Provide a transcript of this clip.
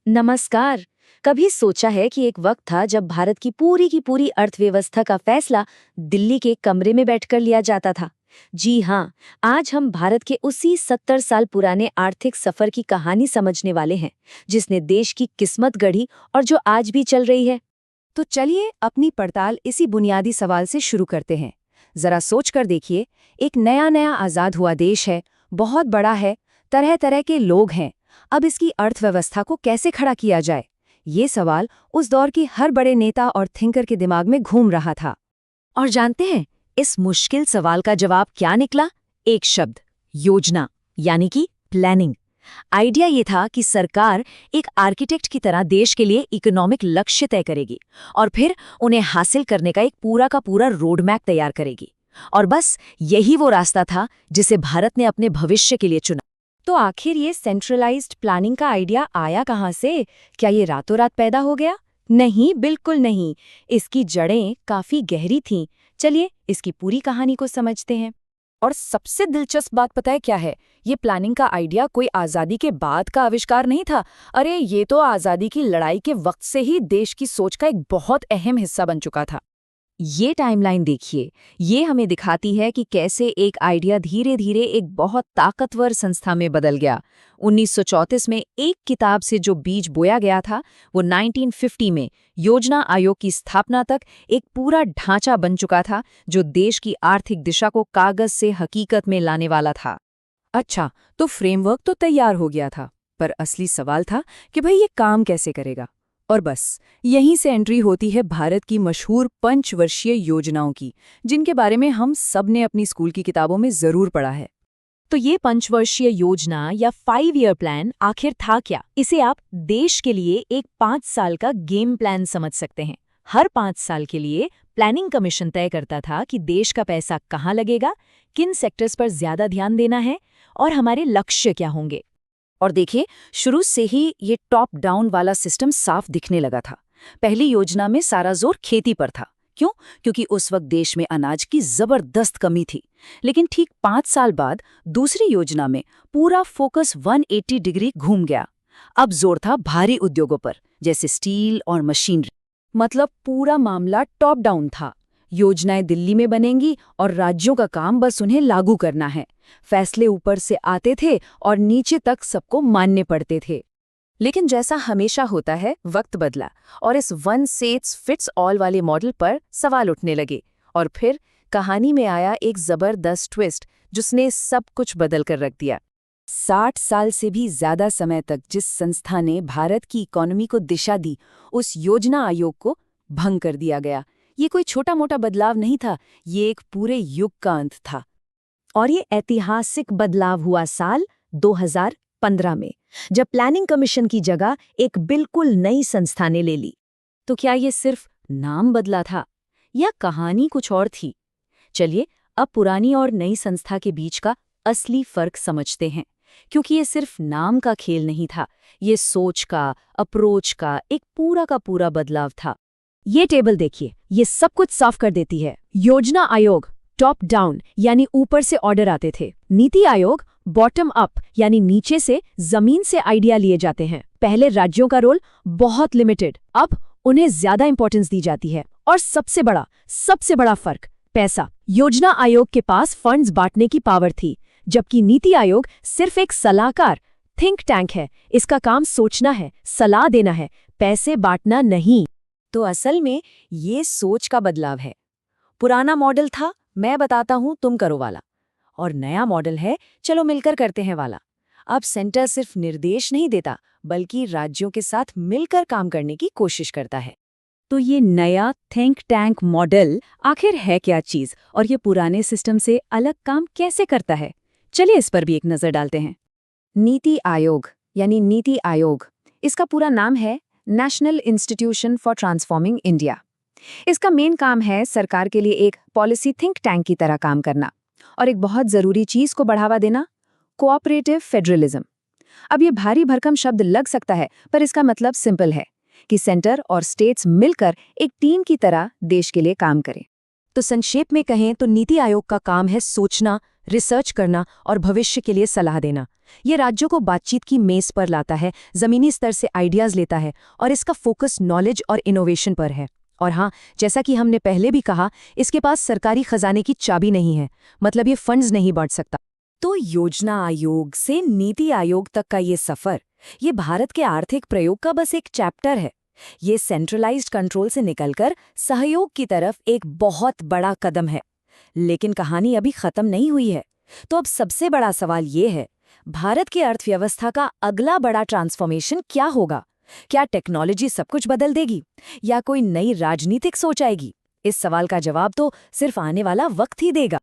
नमस्कार। कभी सोचा है कि एक वक्त था जब भारत की पूरी अर्थव्यवस्था का फैसला दिल्ली के कमरे में बैठकर लिया जाता था। जी हाँ, आज हम भारत के उसी 70 साल पुराने आर्थिक सफर की कहानी समझने वाले हैं, जिसने देश की किस्मत गढ़ी और जो आज भी चल रही है। तो चलिए अपनी पड़ताल इसी बुनियादी सवाल से शुरू करते हैं। जरा सोच कर देखिए, एक नया नया आज़ाद हुआ देश है, बहुत बड़ा है, तरह तरह के लोग हैं। अब इसकी अर्थव्यवस्था को कैसे खड़ा किया जाए, ये सवाल उस दौर की हर बड़े नेता और थिंकर के दिमाग में घूम रहा था। और जानते हैं, इस मुश्किल सवाल का जवाब क्या निकला? एक शब्द, योजना, यानी कि प्लानिंग। आइडिया ये था कि सरकार एक आर्किटेक्ट की तरह देश के लिए इकोनॉमिक लक्ष्य तय करेगी और फिर उन्हें हासिल करने का एक पूरा का पूरा रोड मैप तैयार करेगी। और बस यही वो रास्ता था जिसे भारत ने अपने भविष्य के लिए चुना। तो आखिर ये सेंट्रलाइज्ड प्लानिंग का आइडिया आया कहाँ से? क्या ये रातों रात पैदा हो गया? नहीं, बिल्कुल नहीं। इसकी जड़ें काफी गहरी थीं। चलिए इसकी पूरी कहानी को समझते हैं। और सबसे दिलचस्प बात पता है क्या है? ये प्लानिंग का आइडिया कोई आज़ादी के बाद का आविष्कार नहीं था। अरे ये तो आज़ादी की लड़ाई के वक्त से ही देश की सोच का एक बहुत अहम हिस्सा बन चुका था। ये टाइमलाइन देखिए, ये हमें दिखाती है कि कैसे एक आइडिया धीरे धीरे एक बहुत ताकतवर संस्था में बदल गया। 1934 में एक किताब से जो बीज बोया गया था, वो 1950 में योजना आयोग की स्थापना तक एक पूरा ढांचा बन चुका था, जो देश की आर्थिक दिशा को कागज से हकीकत में लाने वाला था। अच्छा, तो फ्रेमवर्क तो तैयार हो गया था, पर असली सवाल था कि भाई ये काम कैसे करेगा। और बस यहीं से एंट्री होती है भारत की मशहूर पंचवर्षीय योजनाओं की, जिनके बारे में हम सब ने अपनी स्कूल की किताबों में जरूर पढ़ा है। तो ये पंचवर्षीय योजना या 5 ईयर प्लान आखिर था क्या? इसे आप देश के लिए एक 5 साल का गेम प्लान समझ सकते हैं। हर 5 साल के लिए प्लानिंग कमीशन तय करता था कि देश का पैसा कहाँ लगेगा, किन सेक्टर्स पर ज्यादा ध्यान देना है और हमारे लक्ष्य क्या होंगे। और देखिए, शुरू से ही ये टॉप डाउन वाला सिस्टम साफ दिखने लगा था। पहली योजना में सारा जोर खेती पर था। क्यों? क्योंकि उस वक्त देश में अनाज की जबरदस्त कमी थी। लेकिन ठीक 5 साल बाद दूसरी योजना में पूरा फोकस 180 डिग्री घूम गया। अब जोर था भारी उद्योगों पर, जैसे स्टील और मशीनरी। मतलब पूरा मामला टॉप डाउन था। योजनाएं दिल्ली में बनेंगी और राज्यों का काम बस उन्हें लागू करना है। फैसले ऊपर से आते थे और नीचे तक सबको मानने पड़ते थे। लेकिन जैसा हमेशा होता है, वक्त बदला और इस वन साइज फिट्स ऑल वाले मॉडल पर सवाल उठने लगे। और फिर कहानी में आया एक जबरदस्त ट्विस्ट, जिसने सब कुछ बदल कर रख दिया। 60 साल से भी ज्यादा समय तक जिस संस्था ने भारत की इकोनॉमी को दिशा दी, उस योजना आयोग को भंग कर दिया गया। ये कोई छोटा मोटा बदलाव नहीं था, ये एक पूरे युग का अंत था। और ये ऐतिहासिक बदलाव हुआ साल 2015 में, जब प्लानिंग कमीशन की जगह एक बिल्कुल नई संस्था ने ले ली। तो क्या ये सिर्फ नाम बदला था या कहानी कुछ और थी? चलिए अब पुरानी और नई संस्था के बीच का असली फर्क समझते हैं, क्योंकि ये सिर्फ नाम का खेल नहीं था, ये सोच का, अप्रोच का एक पूरा का पूरा बदलाव था। ये टेबल देखिए, ये सब कुछ साफ कर देती है। योजना आयोग टॉप डाउन यानी ऊपर से ऑर्डर आते थे। नीति आयोग बॉटम अप यानी नीचे से जमीन से आइडिया लिए जाते हैं। पहले राज्यों का रोल बहुत लिमिटेड, अब उन्हें ज्यादा इंपॉर्टेंस दी जाती है। और सबसे बड़ा फर्क, पैसा। योजना आयोग के पास फंड्स बांटने की पावर थी, जबकि नीति आयोग सिर्फ एक सलाहकार थिंक टैंक है। इसका काम सोचना है, सलाह देना है, पैसे बांटना नहीं। तो असल में ये सोच का बदलाव है। पुराना मॉडल था मैं बताता हूं तुम करो वाला, और नया मॉडल है चलो मिलकर करते हैं वाला। अब सेंटर सिर्फ निर्देश नहीं देता, बल्कि राज्यों के साथ मिलकर काम करने की कोशिश करता है। तो ये नया थिंक टैंक मॉडल आखिर है क्या चीज, और ये पुराने सिस्टम से अलग काम कैसे करता है? चलिए इस पर भी एक नजर डालते हैं। नीति आयोग यानी नीति आयोग, इसका पूरा नाम है national institution for transforming India. इसका मेन काम है सरकार के लिए एक पॉलिसी थिंक टैंक की तरह काम करना और एक बहुत जरूरी चीज को बढ़ावा देना, कोऑपरेटिव फेडरलिज्म। अब ये भारी भरकम शब्द लग सकता है, पर इसका मतलब सिंपल है कि सेंटर और स्टेट्स मिलकर एक टीम की तरह देश के लिए काम करें। तो संक्षेप में कहें तो नीति आयोग का काम है सोचना, रिसर्च करना और भविष्य के लिए सलाह देना। ये राज्यों को बातचीत की मेज पर लाता है, जमीनी स्तर से आइडियाज लेता है और इसका फोकस नॉलेज और इनोवेशन पर है। और हाँ, जैसा कि हमने पहले भी कहा, इसके पास सरकारी खजाने की चाबी नहीं है, मतलब ये फंड्स नहीं बांट सकता। तो योजना आयोग से नीति आयोग तक का ये सफर, ये भारत के आर्थिक प्रयोग का बस एक चैप्टर है। ये सेंट्रलाइज्ड कंट्रोल से निकलकर सहयोग की तरफ एक बहुत बड़ा कदम है। लेकिन कहानी अभी खत्म नहीं हुई है। तो अब सबसे बड़ा सवाल ये है, भारत की अर्थव्यवस्था का अगला बड़ा ट्रांसफॉर्मेशन क्या होगा? क्या टेक्नोलॉजी सब कुछ बदल देगी या कोई नई राजनीतिक सोच आएगी? इस सवाल का जवाब तो सिर्फ आने वाला वक्त ही देगा।